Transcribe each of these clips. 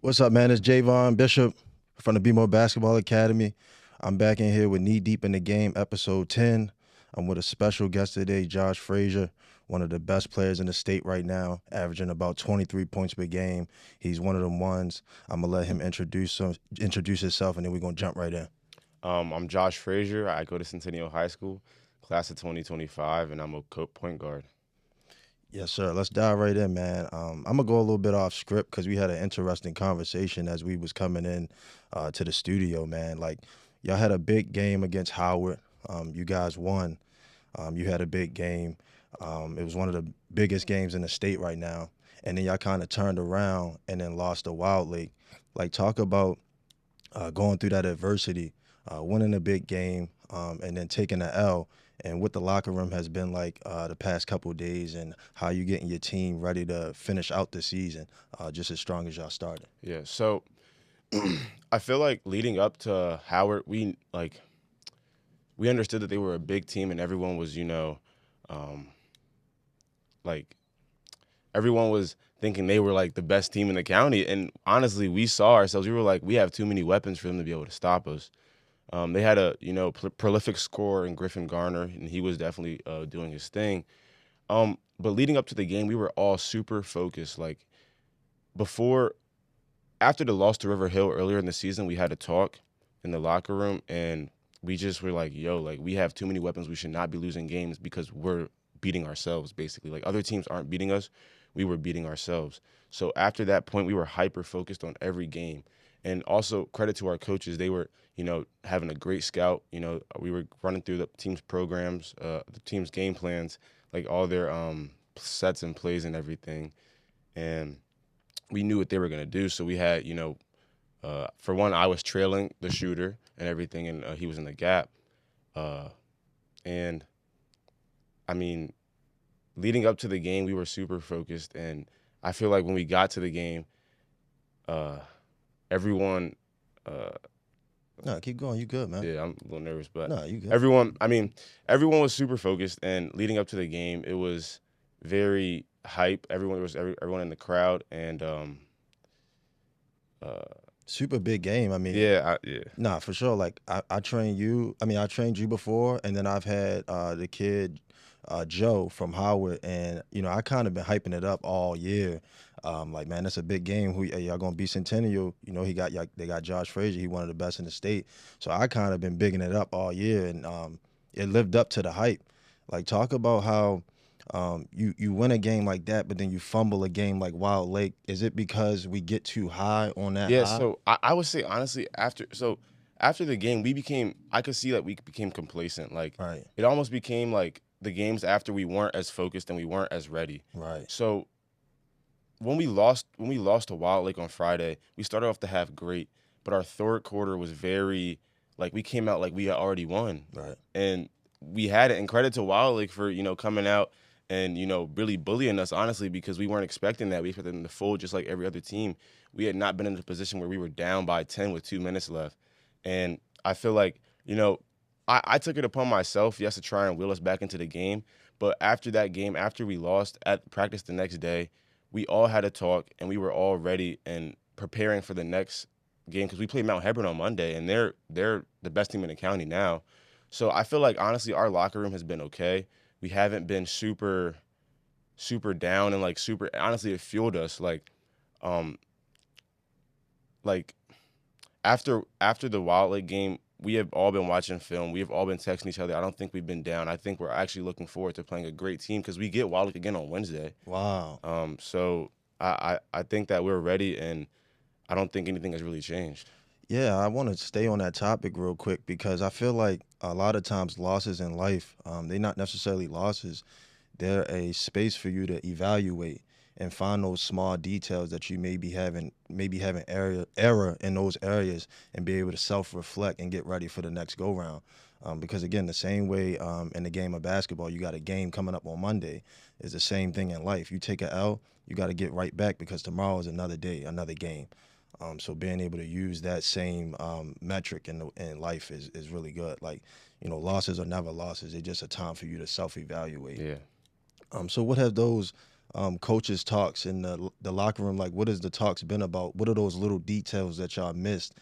What's up, man? It's Javon Bishop from the Be More Basketball Academy. I'm back in here with Knee Deep in the Game, episode 10. I'm with a special guest today, Josh Frazier, one of the best players in the state right now, averaging about 23 points per game. He's one of them ones. I'm going to let him introduce himself, and then we're going to jump right in. I'm Josh Frazier. I go to Centennial High School, class of 2025, and I'm a point guard. Yes, sir. Let's dive right in, man. I'm gonna go a little bit off script because we had an interesting conversation as we was coming in to the studio, man. Like, y'all had a big game against Howard. You guys won. You had a big game. It was one of the biggest games in the state right now. And then y'all kind of turned around and then lost to Wild Lake. Like, talk about going through that adversity, winning a big game, and then taking the L, and what the locker room has been like the past couple of days, and how you getting your team ready to finish out the season just as strong as y'all started. Yeah, so I feel like leading up to Howard, we understood that they were a big team, and everyone was, like everyone was thinking they were like the best team in the county. And honestly, we saw ourselves. We were like, we have too many weapons for them to be able to stop us. They had a prolific scorer in Griffin Garner, and he was definitely doing his thing. But leading up to the game, we were all super focused. Like after the loss to River Hill earlier in the season, we had a talk in the locker room, and we just were like, yo, like we have too many weapons. We should not be losing games because we're beating ourselves, basically. Like other teams aren't beating us. We were beating ourselves. So after that point, we were hyper-focused on every game. And also credit to our coaches. They were, having a great scout. We were running through the team's programs, the team's game plans, like all their sets and plays and everything. And we knew what they were going to do. So we had, for one, I was trailing the shooter and everything, and he was in the gap. And, I mean, leading up to the game, we were super focused. And I feel like when we got to the game, everyone No, keep going. You good, man. yeah, I'm a little nervous, but No, you good. everyone was super focused, and leading up to the game, it was very hype. Everyone in the crowd, and Super big game. I mean, yeah. nah, for sure. Like I trained you. I mean, I trained you before, and then I've had the kid Joe from Howard, and I kind of been hyping it up all year. Like, man, that's a big game. Who y'all gonna be Centennial? They got Josh Frazier. He one of the best in the state. So I kind of been bigging it up all year, and it lived up to the hype. Like, talk about how you win a game like that, but then you fumble a game like Wild Lake. Is it because we get too high on that Yeah, high? so I would say honestly, after the game, I could see that we became complacent. Like Right. it almost became like the games after we weren't as focused and we weren't as ready. Right. So when we lost to Wild Lake on Friday, we started off the half great, but our third quarter was very like we came out like we had already won. Right. And we had it. And credit to Wild Lake for, coming out and, really bullying us, honestly, because we weren't expecting that. We expected them to fold just like every other team. We had not been in a position where we were down by 10 with 2 minutes left. And I feel like, I took it upon myself, yes, to try and wheel us back into the game. But after that game, after we lost at practice the next day, we all had a talk, and we were all ready and preparing for the next game because we played Mount Hebron on Monday, and they're the best team in the county now. So I feel like, honestly, our locker room has been okay. We haven't been super, super down and, like, super – honestly, it fueled us. Like after the Wild Lake game, we have all been watching film. We have all been texting each other. I don't think we've been down. I think we're actually looking forward to playing a great team because we get Wild Lake again on Wednesday. Wow. So I think that we're ready, and I don't think anything has really changed. Yeah, I want to stay on that topic real quick because I feel like a lot of times losses in life, they're not necessarily losses. They're a space for you to evaluate and find those small details that you may be having error in those areas, and be able to self-reflect and get ready for the next go-round. Because, again, the same way in the game of basketball, you got a game coming up on Monday. It's the same thing in life. You take an L, you got to get right back because tomorrow is another day, another game. So being able to use that same metric in life is really good. Like, losses are never losses. It's just a time for you to self-evaluate. Yeah. So what have those coaches talks in the locker room? Like, what has the talks been about? What are those little details that y'all missed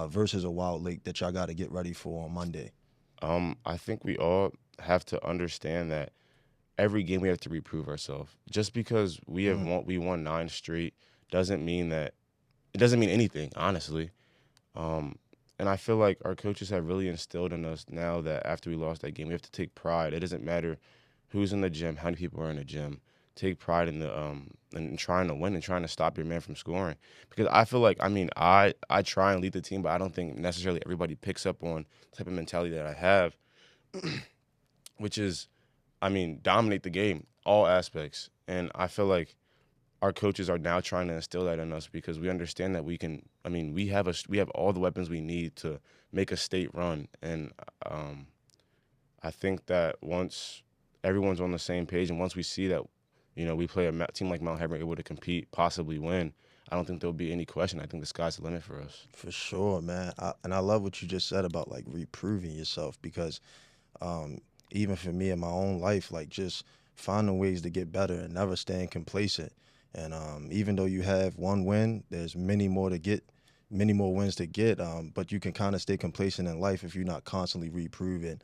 versus a Wild Lake that y'all got to get ready for on Monday? I think we all have to understand that every game we have to reprove ourselves. Just because Mm, we won 9 straight doesn't mean that it doesn't mean anything, honestly. Um, and I feel like our coaches have really instilled in us now that after we lost that game, we have to take pride. It doesn't matter who's in the gym, how many people are in the gym. Take pride in the in trying to win and trying to stop your man from scoring. Because I feel like I try and lead the team, but I don't think necessarily everybody picks up on the type of mentality that I have, which is dominate the game, all aspects. And I feel like our coaches are now trying to instill that in us because we understand that we can. We have all the weapons we need to make a state run, and um, I think that once everyone's on the same page, and once we see that, we play a team like Mount Hebron able to compete, possibly win, I don't think there'll be any question. I think the sky's the limit for us. for sure, man. And I love what you just said about like reproving yourself because um, even for me in my own life, like just finding ways to get better and never staying complacent. And even though you have one win, there's many more to get, many more wins to get. But you can kind of stay complacent in life if you're not constantly reproving,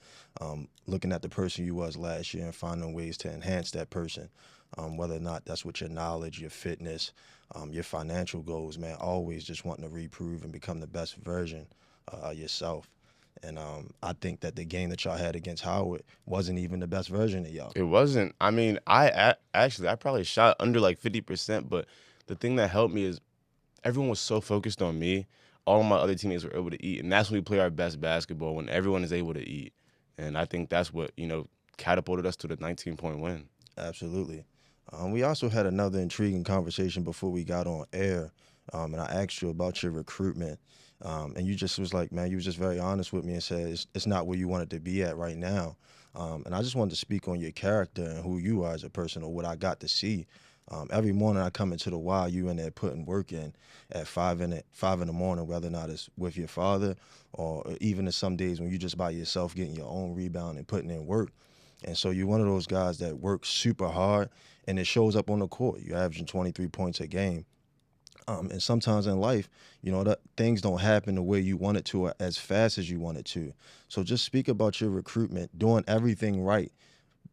looking at the person you was last year and finding ways to enhance that person. Whether or not that's with your knowledge, your fitness, your financial goals, man, always just wanting to reprove and become the best version of yourself. And I think that the game that y'all had against Howard wasn't even the best version of y'all. It wasn't. Actually I probably shot under like 50%, but the thing that helped me is everyone was so focused on me. All of my other teammates were able to eat, and that's when we play our best basketball when everyone is able to eat. And I think that's what catapulted us to the 19-point win. Absolutely. We also had another intriguing conversation before we got on air, and I asked you about your recruitment, and you just was like, man, you was just very honest with me and said it's not where you wanted to be at right now. And I just wanted to speak on your character and who you are as a person, or what I got to see. Every morning I come into the Y, you in there putting work in at 5 in the morning, whether or not it's with your father, or even in some days when you just by yourself getting your own rebound and putting in work. And so you're one of those guys that works super hard and it shows up on the court. You're averaging 23 points a game. And sometimes in life, that things don't happen the way you want it to or as fast as you want it to. So just speak about your recruitment, doing everything right,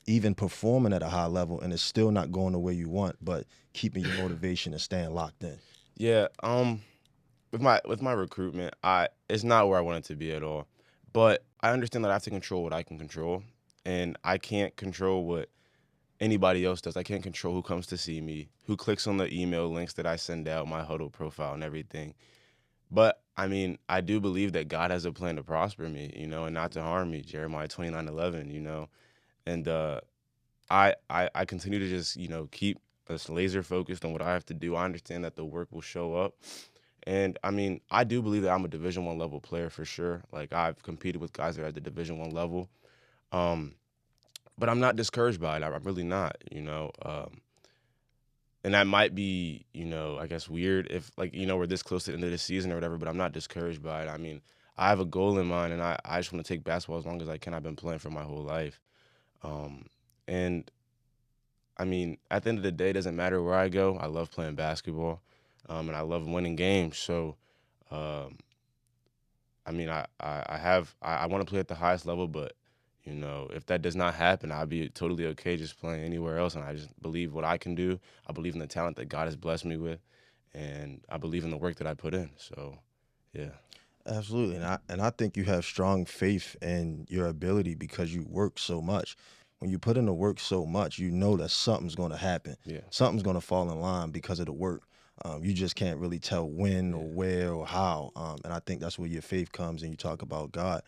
even performing at a high level, and it's still not going the way you want, but keeping your motivation and staying locked in. Yeah, with my recruitment, I it's not where I want it to be at all. But I understand that I have to control what I can control, and I can't control what anybody else does. I can't control who comes to see me, who clicks on the email links that I send out, my huddle profile and everything. But I do believe that God has a plan to prosper me, and not to harm me. Jeremiah 29:11, and I continue to just keep us laser focused on what I have to do. I understand that the work will show up, and I do believe that I'm a Division 1 level player for sure. Like I've competed with guys that are at the Division 1 level, um, but I'm not discouraged by it. I'm really not, and that might be I guess weird if like we're this close to the end of the season or whatever. But I'm not discouraged by it. I have a goal in mind, and I just want to take basketball as long as I can. I've been playing for my whole life. Um, and at the end of the day, it doesn't matter where I go. I love playing basketball, and I love winning games. So, um, I want to play at the highest level, but if that does not happen, I'll be totally okay just playing anywhere else. And I just believe what I can do. I believe in the talent that God has blessed me with, and I believe in the work that I put in. So, yeah. Absolutely. And I think you have strong faith in your ability because you work so much. When you put in the work so much, you know that something's going to happen. Yeah. Something's going to fall in line because of the work. You just can't really tell when or Yeah. where or how. And I think that's where your faith comes and you talk about God.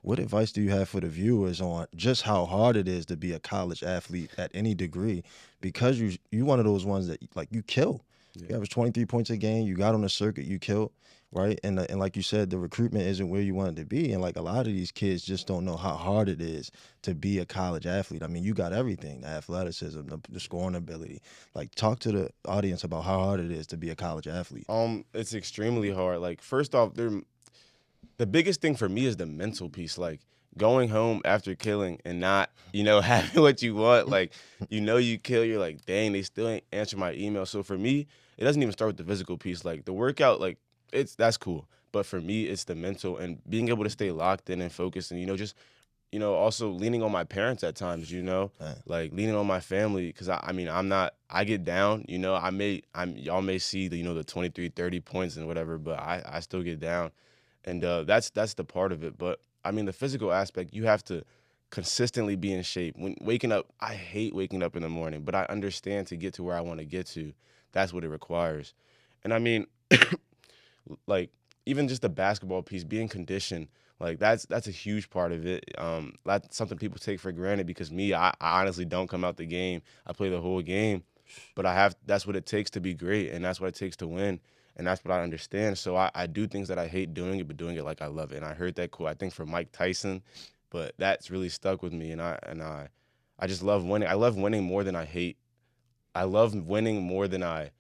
What advice do you have for the viewers on just how hard it is to be a college athlete at any degree? Because you one of those ones that like you kill. You Yeah. average 23 points a game. You got on the circuit. You killed, right? And like you said, the recruitment isn't where you want it to be. And like a lot of these kids just don't know how hard it is to be a college athlete. I mean, you got everything: the athleticism, the scoring ability. Like, talk to the audience about how hard it is to be a college athlete. It's extremely hard. Like, first off, the biggest thing for me is the mental piece. Like, going home after killing and not, having what you want, like, you kill, you're like, dang, they still ain't answer my email. So for me, it doesn't even start with the physical piece. Like the workout, like that's cool. But for me, it's the mental and being able to stay locked in and focused and, just also leaning on my parents at times, Man, like leaning on my family. Cause I mean, I get down, y'all may see the 23, 30 points and whatever, but I still get down. And that's the part of it. But I mean, the physical aspect, you have to consistently be in shape. When waking up, I hate waking up in the morning, but I understand to get to where I want to get to, that's what it requires. And I mean, like even just the basketball piece, being conditioned, like that's a huge part of it. That's something people take for granted because me, I honestly don't come out the game. I play the whole game, but that's what it takes to be great, and that's what it takes to win, and that's what I understand. So I do things that I hate doing it, but doing it like I love it. And I heard that quote, I think from Mike Tyson, but that's really stuck with me, and I just love winning. I love winning more than I hate. I love winning more than I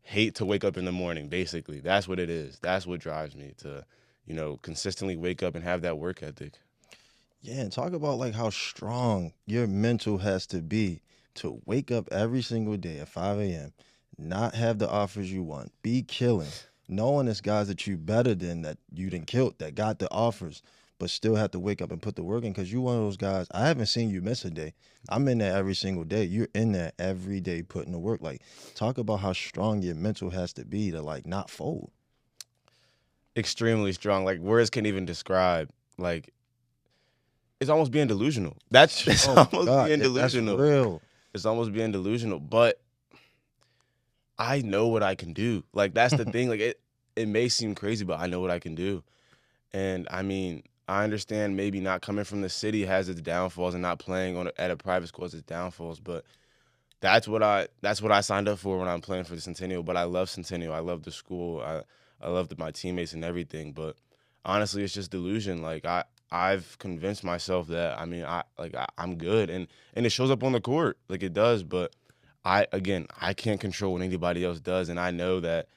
hate to wake up in the morning, basically. That's what it is. That's what drives me to, consistently wake up and have that work ethic. yeah, and talk about like how strong your mental has to be to wake up every single day at 5 a.m., not have the offers you want, be killing, knowing it's guys that you better than that you didn't kill that got the offers, but still have to wake up and put the work in because you one of those guys. I haven't seen you miss a day. I'm in there every single day. You're in there every day putting the work. Like, talk about how strong your mental has to be to like not fold. Extremely strong. Like words can't even describe. Like it's almost being delusional. That's it's Oh my almost God, being that's delusional. real. It's almost being delusional. But I know what I can do. Like that's the thing. Like it may seem crazy, but I know what I can do. And I mean, I understand maybe not coming from the city has its downfalls and not playing at a private school has its downfalls, but that's what I signed up for when I'm playing for the Centennial. But I love Centennial. I love the school. I love my teammates and everything. But honestly, it's just delusion. Like I've convinced myself that I'm good, and it shows up on the court like it does. But I can't control what anybody else does, and I know that.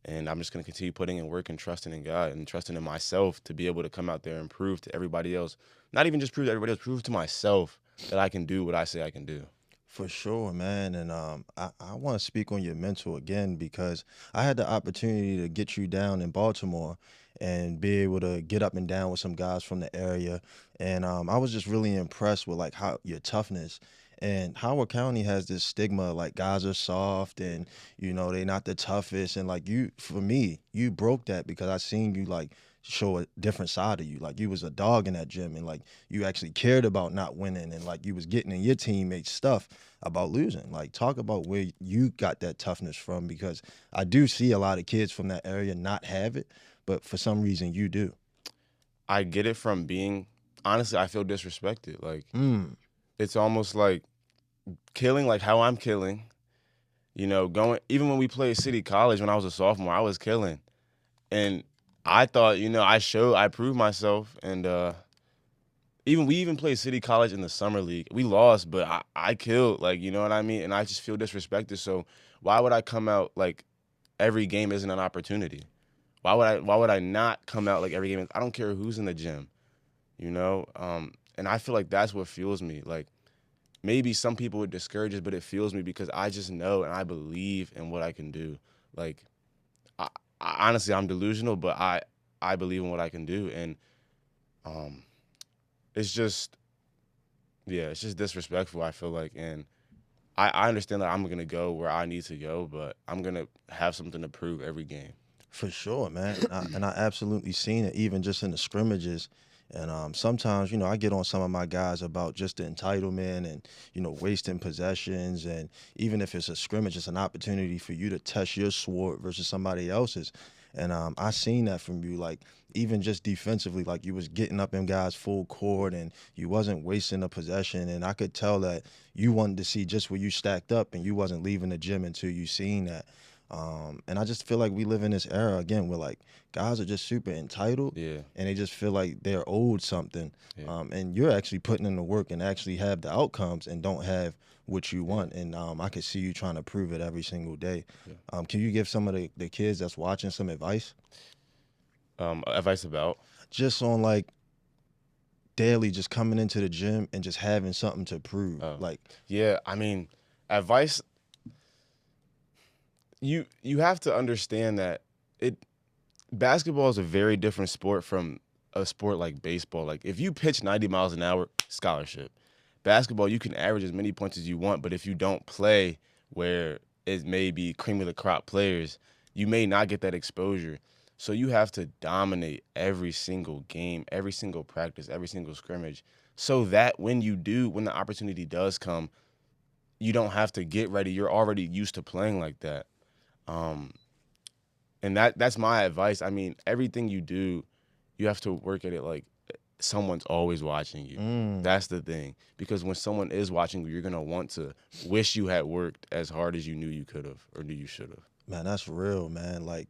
And I'm just gonna continue putting in work and trusting in God and trusting in myself to be able to come out there and prove to everybody else, not even just prove to everybody else, prove to myself that I can do what I say I can do. For sure, man. And I want to speak on your mental again because I had the opportunity to get you down in Baltimore and be able to get up and down with some guys from the area. And I was just really impressed with like how your toughness. And Howard County has this stigma like guys are soft and they not the toughest. And like you, for me, you broke that because I seen you like show a different side of you. Like you was a dog in that gym and like you actually cared about not winning and like you was getting in your teammates stuff about losing. Like talk about where you got that toughness from because I do see a lot of kids from that area not have it, but for some reason you do. I get it from being honestly, I feel disrespected. Like Mm. it's almost like killing like how I'm killing, going even when we played City College when I was a sophomore, I was killing. And I thought, I proved myself and even we even played City College in the summer league. We lost, but I killed, like, you know what I mean? And I just feel disrespected. So why would I come out like every game isn't an opportunity? Why would I not come out like every game? I don't care who's in the gym, you know? And I feel like that's what fuels me. Like maybe some people would discourage it, but it fuels me because I just know and I believe in what I can do. Like I, honestly, I'm delusional, but I believe in what I can do, and um, it's just yeah, it's just disrespectful. I feel like, and I understand that I'm gonna go where I need to go, but I'm gonna have something to prove every game. For sure, man. And I absolutely seen it even just in the scrimmages. And sometimes, I get on some of my guys about just the entitlement and, wasting possessions. And even if it's a scrimmage, it's an opportunity for you to test your sword versus somebody else's. And I seen that from you, like even just defensively, like you was getting up in guys full court and you wasn't wasting a possession. And I could tell that you wanted to see just where you stacked up and you wasn't leaving the gym until you seen that. And I just feel like we live in this era again where like guys are just super entitled Yeah, and they just feel like they're owed something. yeah, And you're actually putting in the work and actually have the outcomes and don't have what you yeah, want. And I could see you trying to prove it every single day. yeah. Can you give some of the kids that's watching some advice? Advice about Just on like daily just coming into the gym and just having something to prove? Oh, Like, yeah. I mean, advice. You have to understand that it basketball is a very different sport from a sport like baseball. Like if you pitch 90 miles an hour, scholarship. Basketball, you can average as many points as you want, but if you don't play where it may be cream of the crop players, you may not get that exposure. So you have to dominate every single game, every single practice, every single scrimmage, so that when when the opportunity does come, you don't have to get ready. You're already used to playing like that. Um, and that's my advice. I mean, everything you do, you have to work at it like someone's always watching you. mm, That's the thing. Because when someone is watching you, you're gonna want to wish you had worked as hard as you knew you could have or knew you should have. man, that's real, man. Like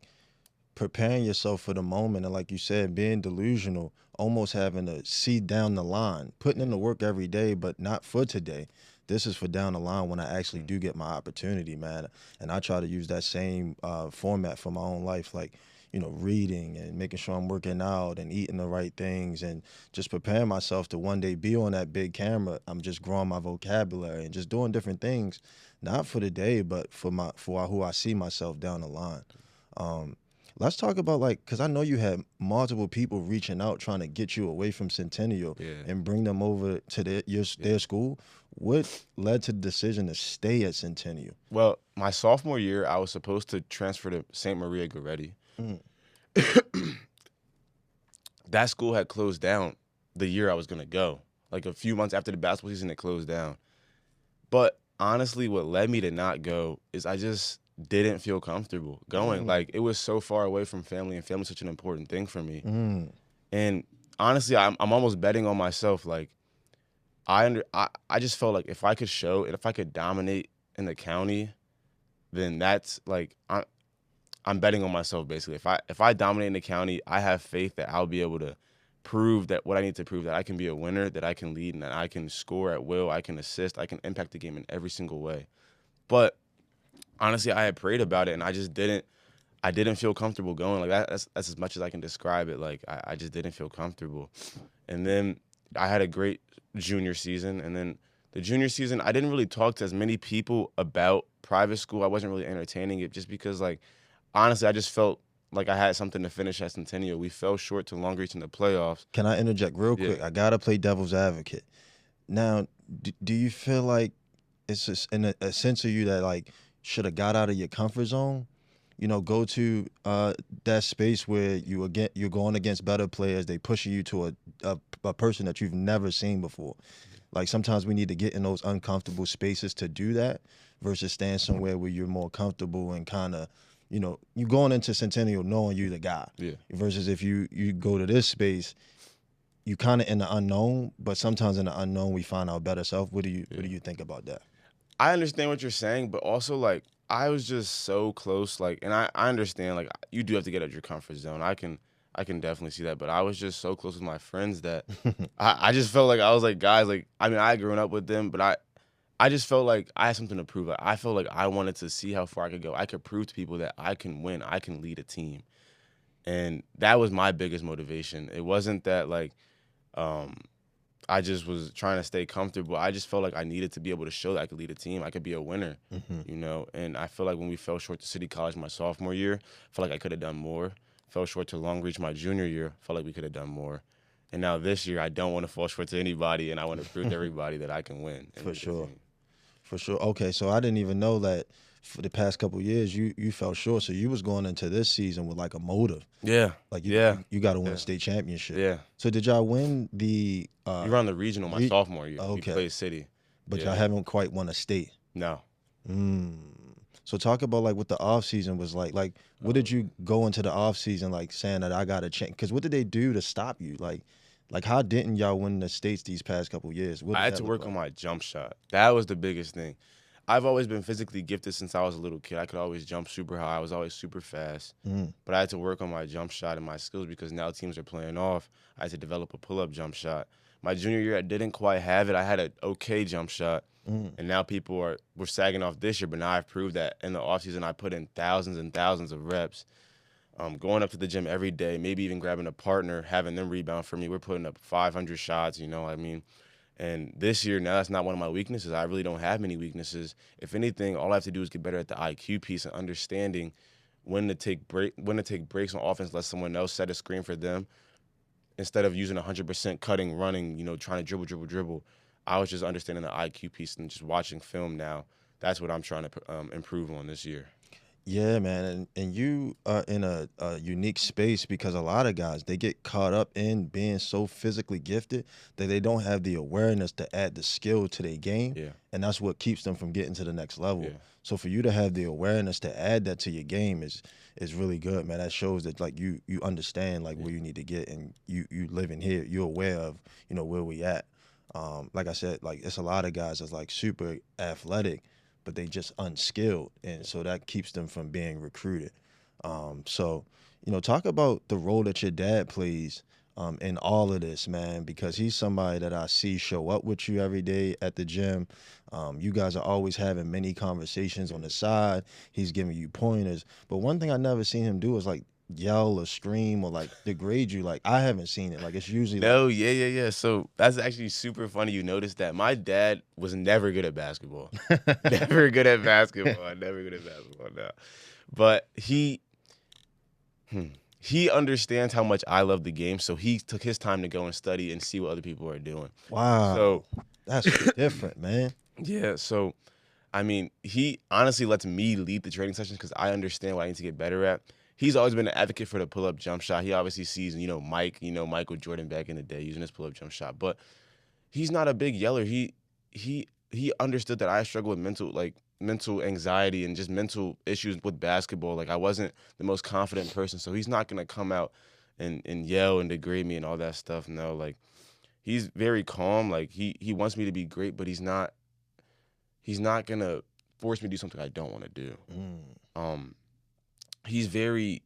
preparing yourself for the moment, and like you said, being delusional, almost having to see down the line, putting in the work every day, but not for today. This is for down the line when I actually do get my opportunity, man. And I try to use that same format for my own life, like, reading and making sure I'm working out and eating the right things and just preparing myself to one day be on that big camera. I'm just growing my vocabulary and just doing different things, not for the day, but for who I see myself down the line. Um, let's talk about, like, because I know you had multiple people reaching out trying to get you away from Centennial Yeah. and bring them over to their school. What led to the decision to stay at Centennial? Well, my sophomore year, I was supposed to transfer to St. Maria Goretti. Mm. That school had closed down the year I was gonna go. Like a few months after the basketball season, it closed down. But honestly, what led me to not go is I just didn't feel comfortable going. Mm. Like it was so far away from family, and family's such an important thing for me. Mm. And honestly, I'm almost betting on myself. Like I just felt like if I could show and if I could dominate in the county, then that's like I'm betting on myself basically. If I dominate in the county, I have faith that I'll be able to prove that what I need to prove, that I can be a winner, that I can lead, and that I can score at will, I can assist, I can impact the game in every single way. But honestly, I had prayed about it, and I didn't feel comfortable going. Like that's as much as I can describe it. Like I just didn't feel comfortable. And then I had a great junior season, and then the junior season I didn't really talk to as many people about private school. I wasn't really entertaining it just because, like, honestly, I just felt like I had something to finish at Centennial. We fell short to Long Beach in the playoffs. Can I interject real Yeah. quick? I gotta play devil's advocate. Now, do you feel like it's just in a sense of you that, like, should have got out of your comfort zone? Go to that space where you're going against better players. They pushing you to a person that you've never seen before. Like sometimes we need to get in those uncomfortable spaces to do that, versus staying somewhere where you're more comfortable and kind of, you going into Centennial knowing you the guy. Yeah. Versus if you go to this space, you kind of in the unknown, but sometimes in the unknown we find our better self. What do you think about that? I understand what you're saying, but also, like, I was just so close. Like, and I understand, like, you do have to get out of your comfort zone. I can definitely see that. But I was just so close with my friends that I just felt like I was like, guys, like, I mean, I had grown up with them, but I just felt like I had something to prove. Like, I felt like I wanted to see how far I could go. I could prove to people that I can win. I can lead a team. And that was my biggest motivation. It wasn't that, like, I just was trying to stay comfortable. I just felt like I needed to be able to show that I could lead a team. I could be a winner, And I feel like when we fell short to City College my sophomore year, I felt like I could have done more. Fell short to Long Beach my junior year, felt like we could have done more. And now this year, I don't want to fall short to anybody, and I want to prove to everybody that I can win. For sure. For sure. Okay, so I didn't even know that for the past couple of years you fell short. So you was going into this season with like a motive. Yeah. Like Yeah. you got to win a state championship. Yeah. So did y'all win the? We were on the regional my sophomore year. Okay. We played City. But Yeah. y'all haven't quite won a state. No. So talk about like what the off season was like. Like what did you go into the off season like saying that I got to change? Because what did they do to stop you? Like how didn't y'all win the states these past couple of years? I had to work on my jump shot. That was the biggest thing. I've always been physically gifted since I was a little kid. I could always jump super high. I was always super fast. But I had to work on my jump shot and my skills because now teams are playing off. I had to develop a pull-up jump shot. My junior year, I didn't quite have it. I had an okay jump shot. And now people were sagging off this year, but now I've proved that in the offseason I put in thousands and thousands of reps. Going up to the gym every day, maybe even grabbing a partner, having them rebound for me. We're putting up 500 shots, you know what I mean? And this year, now that's not one of my weaknesses. I really don't have many weaknesses. If anything, all I have to do is get better at the IQ piece and understanding when to take breaks on offense, let someone else set a screen for them instead of using 100% cutting, running, trying to dribble, dribble, dribble. I was just understanding the IQ piece and just watching film now. That's what I'm trying to improve on this year. Yeah, man, and you are in a unique space because a lot of guys they get caught up in being so physically gifted that they don't have the awareness to add the skill to their game, Yeah, and that's what keeps them from getting to the next level. yeah, So for you to have the awareness to add that to your game is really good, man. That shows that like you understand like yeah, where you need to get, and you living here, you're aware of where we at. Like I said, like it's a lot of guys that's like super athletic but they just unskilled, and yeah. so that keeps them from being recruited. So, talk about the role that your dad plays in all of this, man, because he's somebody that I see show up with you every day at the gym. You guys are always having many conversations on the side. He's giving you pointers, but one thing I never seen him do is like yell or scream or like degrade you. Like I haven't seen it. Like it's usually like, No, yeah, yeah, yeah. So that's actually super funny you noticed that. My dad was never good at basketball. Never good at basketball. Never good at basketball, no. But hmm, he understands how much I love the game, so he took his time to go and study and see what other people are doing. So, wow, that's different, man. yeah, so I mean, he honestly lets me lead the training sessions because I understand what I need to get better at. He's always been an advocate for the pull-up jump shot. He obviously sees, Michael Jordan back in the day using his pull-up jump shot. But he's not a big yeller. He understood that I struggle with mental anxiety and just mental issues with basketball. Like I wasn't the most confident person. So he's not gonna come out and yell and degrade me and all that stuff. No, like he's very calm. Like he wants me to be great, but he's not gonna force me to do something I don't want to do. Mm. Um, he's very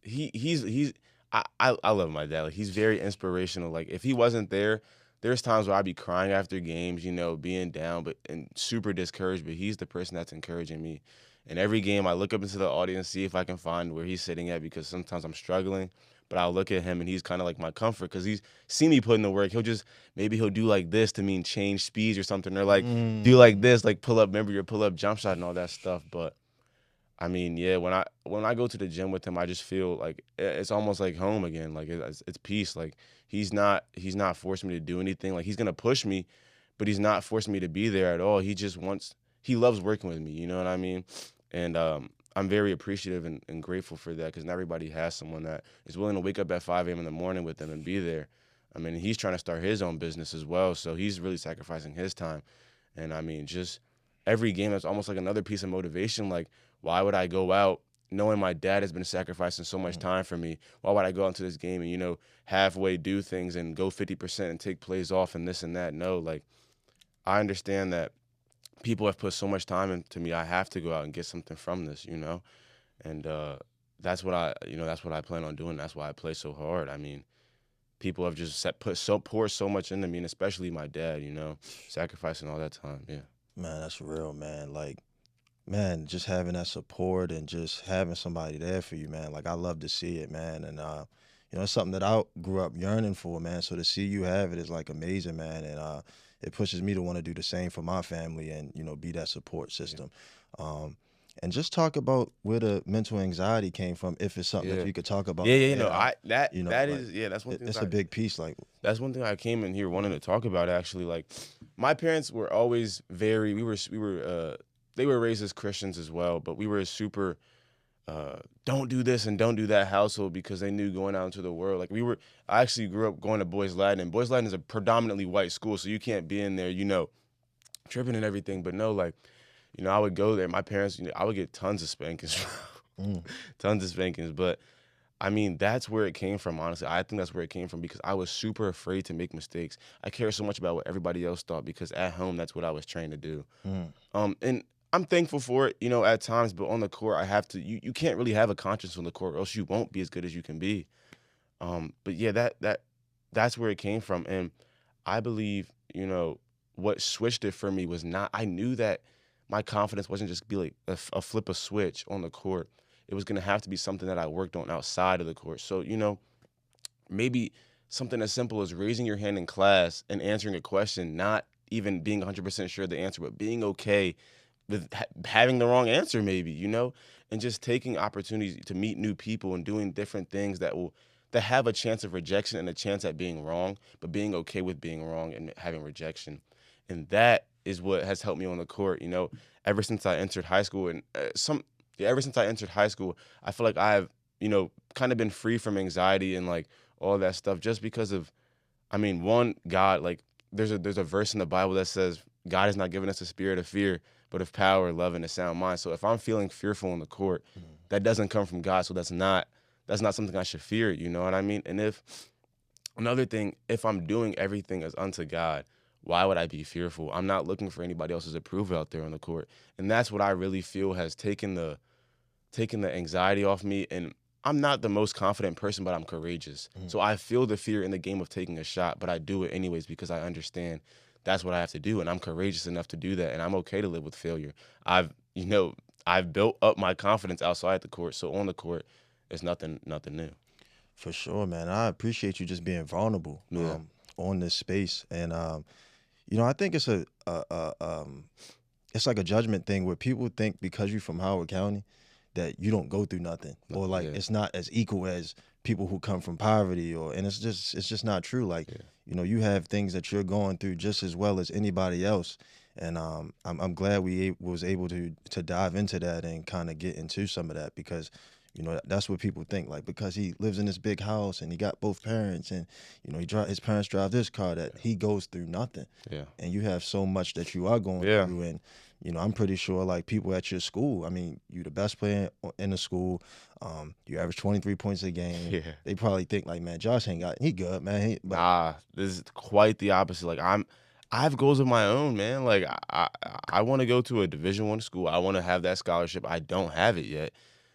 he's I love my dad. Like he's very inspirational. Like if he wasn't there, there's times where I'd be crying after games, being down, but and super discouraged. But he's the person that's encouraging me. And every game, I look up into the audience, see if I can find where he's sitting at because sometimes I'm struggling. But I'll look at him and he's kind of like my comfort because he's seen me put in the work. Maybe he'll do like this to mean change speeds or something, or like do like Mm. this, like pull up, remember your pull up jump shot and all that stuff. But I mean, yeah, when I go to the gym with him, I just feel like it's almost like home again. Like it's peace. Like he's not forcing me to do anything. Like he's gonna push me, but he's not forcing me to be there at all. He loves working with me. You know what I mean? And I'm very appreciative and grateful for that because not everybody has someone that is willing to wake up at 5 a.m. in the morning with them and be there. I mean, he's trying to start his own business as well, so he's really sacrificing his time. And I mean, just every game, that's almost like another piece of motivation. Like, why would I go out knowing my dad has been sacrificing so much Mm. time for me? Why would I go out into this game and, halfway do things and go 50% and take plays off and this and that? No, like, I understand that people have put so much time into me. I have to go out and get something from this. And that's what I plan on doing. That's why I play so hard. I mean, people have just poured so much into me, and especially my dad, sacrificing all that time. Yeah. Man, that's real, man. Like, man, just having that support and just having somebody there for you, man. Like, I love to see it, man. And it's something that I grew up yearning for, man. So to see you have it is like amazing, man. And it pushes me to want to do the same for my family and be that support Yeah. system. Um, and just talk about where the mental anxiety came from, if it's something that Yeah. you could talk about Yeah, on yeah, air. I that that Like is yeah, that's one thing it's that a big piece. Like, that's one thing I came in here wanting to talk about actually. Like my parents were always very they were raised as Christians as well, but we were a super don't do this and don't do that household because they knew going out into the world. Like I actually grew up going to Boys Latin, and Boys Latin is a predominantly white school, so you can't be in there, tripping and everything. But no, like, I would go there. My parents, I would get tons of spankings, mm, tons of spankings. But I mean, that's where it came from, honestly. I think that's where it came from because I was super afraid to make mistakes. I care so much about what everybody else thought because at home, that's what I was trained to do. mm, And I'm thankful for it, at times, but on the court, I have to, you can't really have a conscience on the court, or else you won't be as good as you can be. But yeah, that's where it came from. And I believe, what switched it for me was not, I knew that my confidence wasn't just be like a flip a switch on the court. it was gonna have to be something that I worked on outside of the court. So, maybe something as simple as raising your hand in class and answering a question, not even being 100% sure of the answer, but being okay with having the wrong answer, maybe, and just taking opportunities to meet new people and doing different things that have a chance of rejection and a chance at being wrong, but being okay with being wrong and having rejection. And that is what has helped me on the court, ever since I entered high school. And ever since I entered high school, I feel like I've, kind of been free from anxiety and like all that stuff just because of, one, God, like there's a verse in the Bible that says God has not given us a spirit of fear, but of power, love, and a sound mind. So if I'm feeling fearful on the court, that doesn't come from God. So that's not something I should fear, you know what I mean? And another thing, if I'm doing everything as unto God, why would I be fearful? I'm not looking for anybody else's approval out there on the court. And that's what I really feel has taken the anxiety off me. And I'm not the most confident person, but I'm courageous. So I feel the fear in the game of taking a shot, but I do it anyways because I understand that's what I have to do. And I'm courageous enough to do that. And I'm okay to live with failure. I've built up my confidence outside the court. So on the court, it's nothing new. For sure, man. I appreciate you just being vulnerable Yeah. on this space, and I think it's like a judgment thing where people think because you're from Howard County that you don't go through nothing, or like Yeah. it's not as equal as people who come from poverty, and it's just not true. Like Yeah. you have things that you're going through just as well as anybody else, and I'm glad we was able to dive into that and kind of get into some of that because. That's what people think. Like because he lives in this big house and he got both parents, and his parents drive this car that he goes through nothing. Yeah. And you have so much that you are going Yeah. through, and I'm pretty sure like people at your school. I mean, you the best player in the school. You average 23 points a game. Yeah. They probably think like, man, Josh he good, man. But Nah, this is quite the opposite. Like I have goals of my own, man. Like I want to go to a Division I school. I want to have that scholarship. I don't have it yet.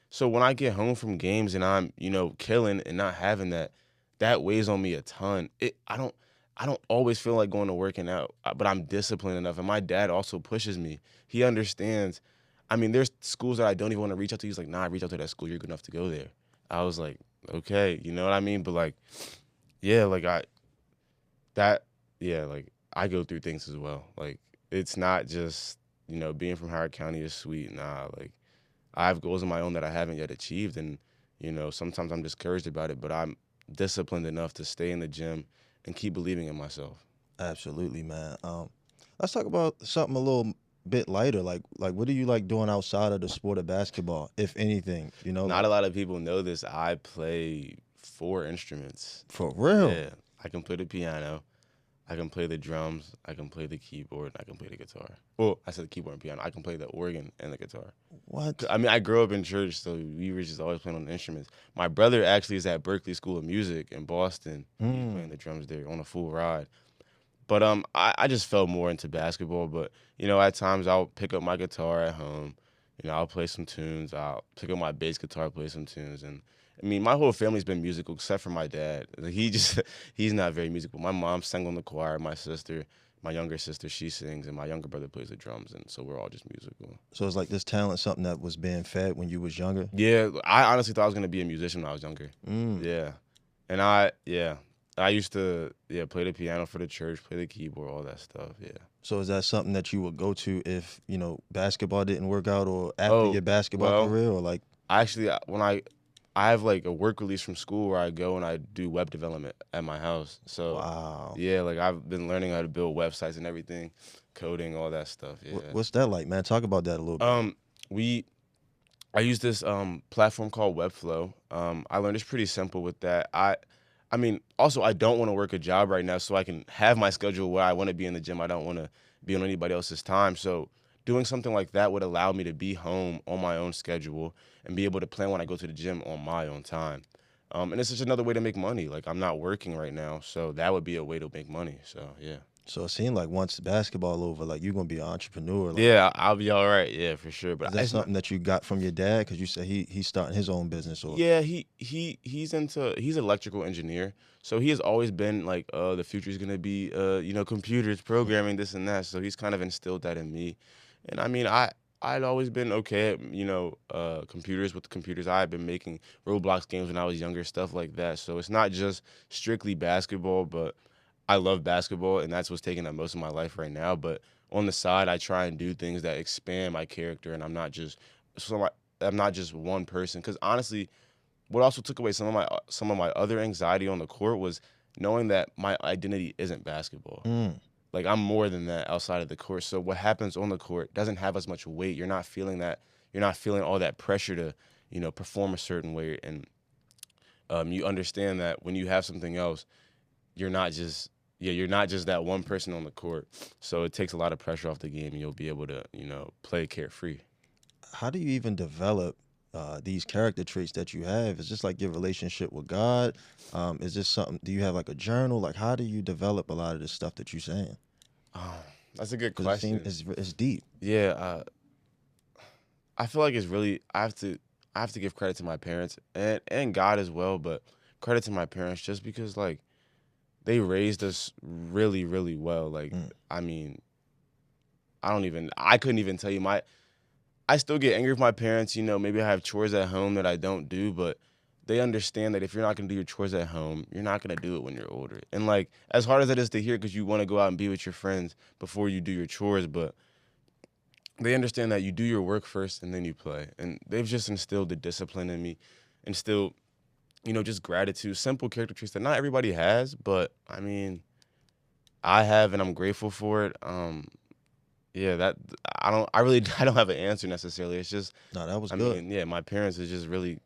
So when I get home from games and I'm, killing and not having that, that weighs on me a ton. I don't always feel like going to working out, but I'm disciplined enough. And my dad also pushes me. He understands. There's schools that I don't even want to reach out to. He's like, nah, reach out to that school. You're good enough to go there. I was like, okay, you know what I mean? But like, yeah, like that, yeah, like I go through things as well. Like it's not just, being from Howard County is sweet. Nah, like I have goals of my own that I haven't yet achieved. And, sometimes I'm discouraged about it, but I'm disciplined enough to stay in the gym and keep believing in myself. absolutely, man. Let's talk about something a little bit lighter. Like what do you like doing outside of the sport of basketball, if anything? Not a lot of people know this. I play 4 instruments. For real. Yeah. I can play the piano. I can play the drums. I can play the keyboard. I can play the guitar. Well, I said the keyboard and piano. I can play the organ and the guitar. What? I grew up in church, so we were just always playing on the instruments. My brother actually is at Berkeley School of Music in Boston. He's playing the drums there on a full ride. But I just fell more into basketball. But at times I'll pick up my guitar at home. I'll play some tunes. I'll pick up my bass guitar, play some tunes, and my whole family's been musical except for my dad. Like, he's not very musical. My mom sang on the choir. My younger sister, she sings, and my younger brother plays the drums, and so we're all just musical. So it's like this talent, something that was being fed when you was younger. Yeah, I honestly thought I was gonna be a musician when I was younger. Yeah, and I used to play the piano for the church, play the keyboard, all that stuff. Yeah. So is that something that you would go to if basketball didn't work out, or after Oh, your basketball well, career, or like? actually, when I have like a work release from school where I go and I do web development at my house. So Wow. yeah, like I've been learning how to build websites and everything, coding, all that stuff. Yeah. What's that like, man? Talk about that a little bit. We I use this platform called Webflow. I learned it's pretty simple with that. Also I don't want to work a job right now, so I can have my schedule where I want to be in the gym. I don't want to be on anybody else's time. So doing something like that would allow me to be home on my own schedule and be able to plan when I go to the gym on my own time. And it's just another way to make money. Like I'm not working right now, so that would be a way to make money. So yeah. So it seemed like once basketball over, like you're gonna be an entrepreneur. Like, Yeah, I'll be all right. Yeah, for sure. is But that it's not. something that you got from your dad? Because you said he's starting his own business, or Yeah, he's an electrical engineer. So he has always been like, the future is gonna be, computers, programming, this and that. So he's kind of instilled that in me. And I'd always been okay at, computers with the computers. I had been making Roblox games when I was younger, stuff like that. So it's not just strictly basketball, but I love basketball, and that's what's taking up most of my life right now. But on the side, I try and do things that expand my character, and I'm not just one person. Because honestly, what also took away some of my other anxiety on the court was knowing that my identity isn't basketball. Mm. Like I'm more than that outside of the court. So what happens on the court doesn't have as much weight. You're not feeling that. You're not feeling all that pressure to, perform a certain way. And you understand that when you have something else, you're not just you're not just that one person on the court. So it takes a lot of pressure off the game, and you'll be able to, play carefree. How do you even develop these character traits that you have? Is this like your relationship with God? Is this something? Do you have like a journal? Like, how do you develop a lot of this stuff that you're saying? Oh, that's a good Because it seems question. it's deep. Yeah, I feel like it's really I have to give credit to my parents and God as well, but credit to my parents just because like they raised us really, really well. Like, Mm. I mean, I couldn't even tell you I still get angry with my parents, maybe I have chores at home that I don't do, but they understand that if you're not gonna do your chores at home, you're not gonna do it when you're older. And like as hard as it is to hear because you want to go out and be with your friends before you do your chores, but they understand that you do your work first and then you play. And they've just instilled the discipline in me, instilled, just gratitude, simple character traits that not everybody has, but I mean, I have and I'm grateful for it. Yeah, that I really I don't have an answer necessarily. It's just No, that was I good. mean, yeah, my parents have just really,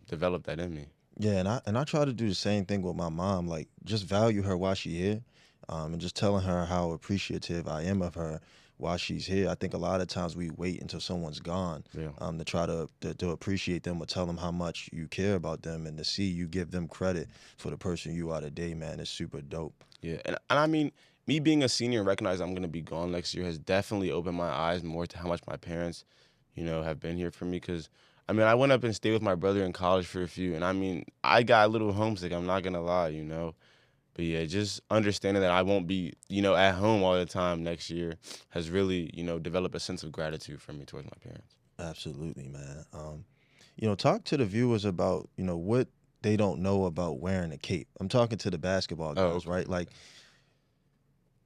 developed that in me. Yeah, and I try to do the same thing with my mom. Like, just value her while she's here, and just telling her how appreciative I am of her while she's here. I think a lot of times we wait until someone's gone, Yeah. to try to appreciate them or tell them how much you care about them, and to see you give them credit for the person you are today, man, is super dope. Yeah. And I mean, me being a senior and recognizing I'm gonna be gone next year has definitely opened my eyes more to how much my parents, have been here for me. Cause I mean, I went up and stayed with my brother in college for a few, and I mean, I got a little homesick. I'm not gonna lie. But yeah, just understanding that I won't be, at home all the time next year has really, developed a sense of gratitude for me towards my parents. Absolutely, man. Talk to the viewers about what they don't know about wearing a cape. I'm talking to the basketball Oh, guys, okay, right? Like, okay.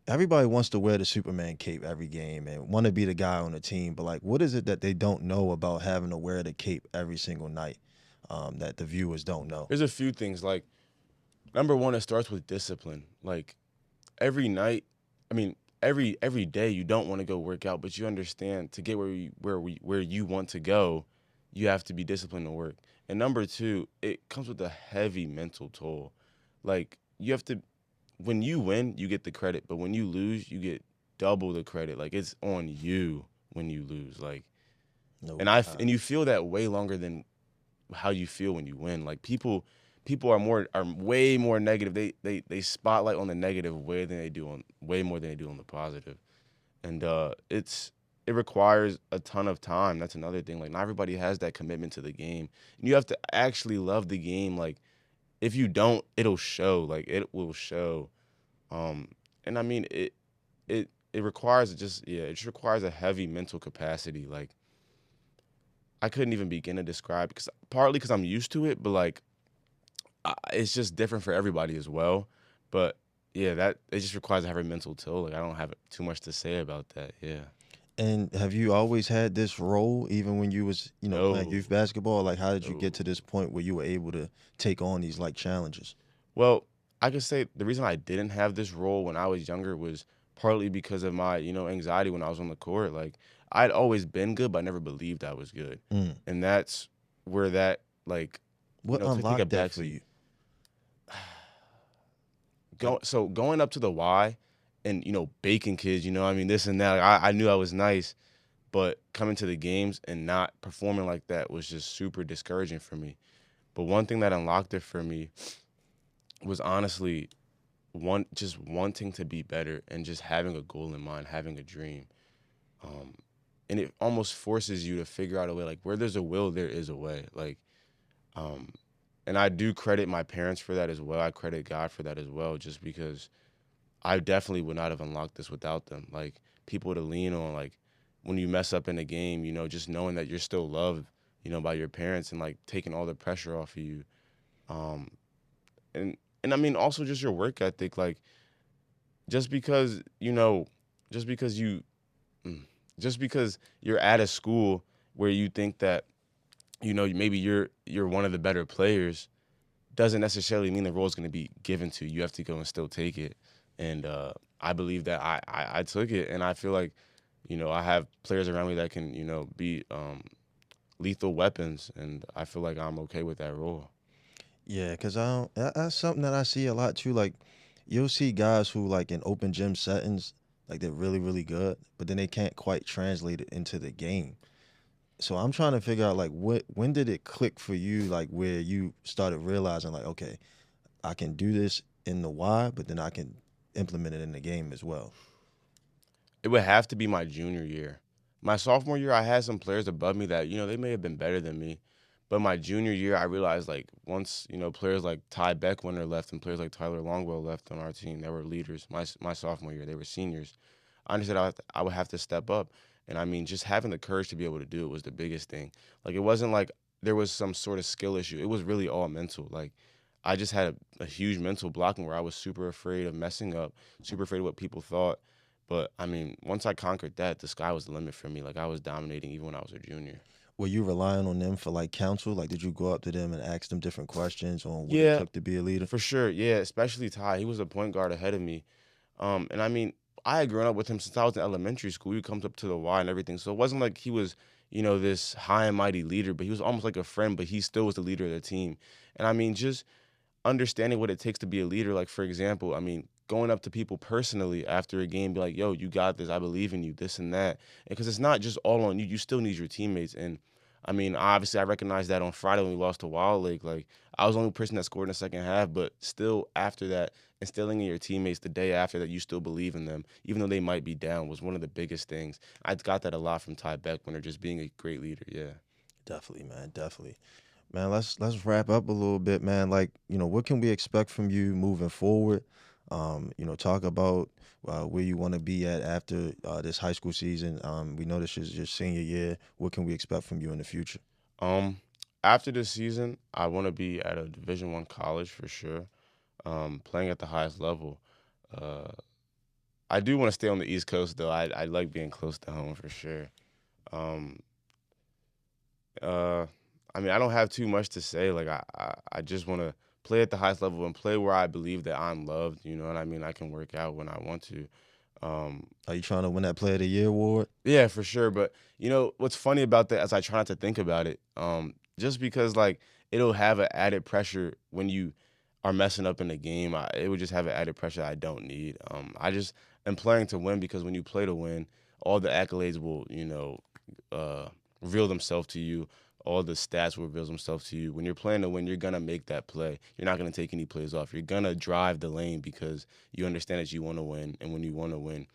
everybody wants to wear the Superman cape every game and want to be the guy on the team, but like, what is it that they don't know about having to wear the cape every single night, that the viewers don't know? There's a few things like number one, it starts with discipline. Like every night, I mean, every day you don't want to go work out, but you understand to get where you want to go, you have to be disciplined to work. And number two, it comes with a heavy mental toll. Like you have to when you win, you get the credit, but when you lose, you get double the credit. Like it's on you when you lose. Like No and and doubt. you feel that way longer than how you feel when you win. Like people are way more negative. They spotlight on the negative way more than they do on the positive. And it requires a ton of time. That's another thing. Like not everybody has that commitment to the game. And you have to actually love the game. Like if you don't, it'll show. Like it will show. And I mean it requires it just requires a heavy mental capacity. Like I couldn't even begin to describe because partly because I'm used to it, but like it's just different for everybody as well. But yeah, that it just requires a heavy mental toll. Like I don't have too much to say about that. Yeah. And have you always had this role, even when you was, playing No. youth basketball? Like, how did you get No. to this point where you were able to take on these like challenges? Well, I could say the reason I didn't have this role when I was younger was partly because of my, anxiety when I was on the court. Like I'd always been good, but I never believed I was good. Mm. And that's where that like, What to take a unlocked that for backseat. you? Like, Going up to the Y and baking kids, I mean this and that. Like, I knew I was nice, but coming to the games and not performing like that was just super discouraging for me. But one thing that unlocked it for me was honestly just wanting to be better and just having a goal in mind, having a dream. Um, and it almost forces you to figure out a way. Like where there's a will, there is a way. Like, um, and I do credit my parents for that as well. I credit God for that as well, just because I definitely would not have unlocked this without them. Like people to lean on, like when you mess up in a game, just knowing that you're still loved, by your parents and like taking all the pressure off of you. Um, and I mean also just your work ethic, like just because just because you mm, just because you're at a school where you think that maybe you're one of the better players doesn't necessarily mean the role is going to be given to you. You have to go and still take it. And I believe that I took it, and I feel like I have players around me that can be lethal weapons, and I feel like I'm okay with that role. Yeah, cause that's something that I see a lot too. Like, you'll see guys who like in open gym settings, like they're really really good, but then they can't quite translate it into the game. So I'm trying to figure out like when did it click for you, like where you started realizing like, okay, I can do this in the Y, but then I can implement it in the game as well. It would have to be my junior year. My sophomore year, I had some players above me that they may have been better than me. But my junior year, I realized like once players like Ty Beckwinter left and players like Tyler Longwell left on our team, they were leaders. My sophomore year, they were seniors. I understood I would have to step up, and I mean just having the courage to be able to do it was the biggest thing. Like it wasn't like there was some sort of skill issue. It was really all mental. Like I just had a huge mental blocking where I was super afraid of messing up, super afraid of what people thought. But I mean, once I conquered that, the sky was the limit for me. Like I was dominating even when I was a junior. Were you relying on them for like counsel? Like, did you go up to them and ask them different questions on what it Yeah, took to be a leader? for sure. Yeah, especially Ty. He was a point guard ahead of me. And I mean, I had grown up with him since I was in elementary school. He comes up to the Y and everything. So it wasn't like he was, this high and mighty leader, but he was almost like a friend, but he still was the leader of the team. And I mean, just understanding what it takes to be a leader. Like, for example, I mean, going up to people personally after a game, be like, yo, you got this. I believe in you, this and that. Because it's not just all on you. You still need your teammates. And I mean, obviously, I recognized that on Friday when we lost to Wild Lake. Like, I was the only person that scored in the second half, but still, after that, instilling in your teammates the day after that you still believe in them, even though they might be down, was one of the biggest things. I got that a lot from Ty Beck when they're just being a great leader. Yeah. Definitely, man. Definitely. Man, let's wrap up a little bit, man. Like, what can we expect from you moving forward? Talk about where you want to be at after this high school season. We know this is your senior year. What can we expect from you in the future? Um, After this season, I want to be at a Division I college for sure. Playing at the highest level. Uh, I do want to stay on the East Coast though. I like being close to home for sure. Um, uh, I mean, I don't have too much to say. Like I just want to play at the highest level and play where I believe that I'm loved. You know what I mean? I can work out when I want to. Um, Are you trying to win that Player of the Year award? Yeah, for sure. But what's funny about that as I try not to think about it, just because like it'll have an added pressure when you are messing up in the game. It would just have an added pressure I don't need. I just am playing to win because when you play to win, all the accolades will, reveal themselves to you. All the stats will reveal themselves to you. When you're playing to win, you're gonna make that play. You're not gonna take any plays off. You're gonna drive the lane because you understand that you want to win, and when you want to win,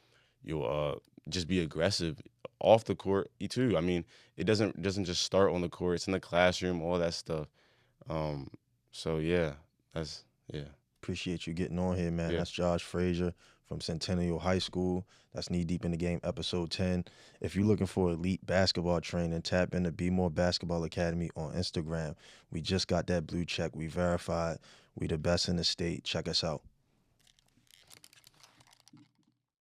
you'll just be aggressive off the court too. I mean, it doesn't just start on the court. It's in the classroom, all that stuff. Um, so yeah, that's yeah, Appreciate you getting on here, man. yeah. That's Josh Frazier from Centennial High School. That's Knee Deep in the Game, episode 10. If you're looking for elite basketball training, tap into Be More Basketball Academy on Instagram. We just got that blue check. We verified. We the best in the state. Check us out.